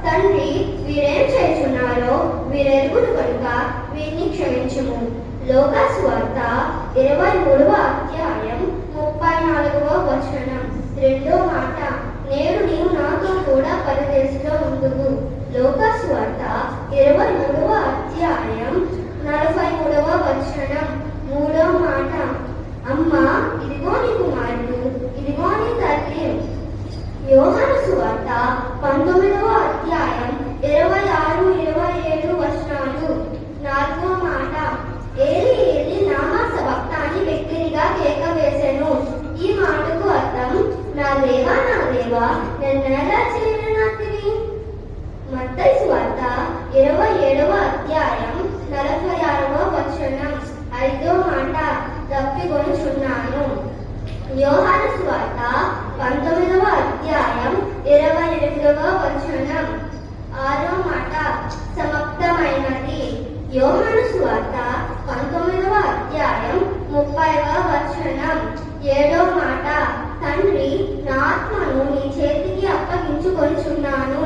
తండ్రి వీరేం చేయుచున్నారో వీరెరుగురు కనుక వీరిని క్షమించుము. లూకాసు వార్త 23వ అధ్యాయం 34వ వచనం. రెండో మాట, నేడు నీవు నాతో కూడా పరదేశంలో ఉండువు. లూకాసు వార్త 23వ అధ్యాయం 43వ వచనం. మూడో మాట, అమ్మా ఇదిగో నీ కుమారుడు, ఇదిగో నీ తల్లి. యోహాను సువార్త 19వ అధ్యాయం 26, 27 వచనాలు. నాలుగో మాట, ఏలి ఏలి లామా సబక్తాని బిగ్గరగా కేక వేసెను. ఈ మాటకు అర్థం, నా దేవా నన్నెలా చేయనన్నాతివి. మత్తయి సువార్త 27వ అధ్యాయం 46వ వచనం. ఐదో మాట, తప్పికొనుచున్నాను. యోహాను సువార్త 19వ అధ్యాయం 28వ వచనం. ఆరో మాట, సమాప్తమైనది. యోహాను సువార్త 19వ అధ్యాయం 30వ వచనం. ఏడో మాట, తండ్రి నా ఆత్మను నీ చేతికి అప్పగించుకొనుచున్నాను.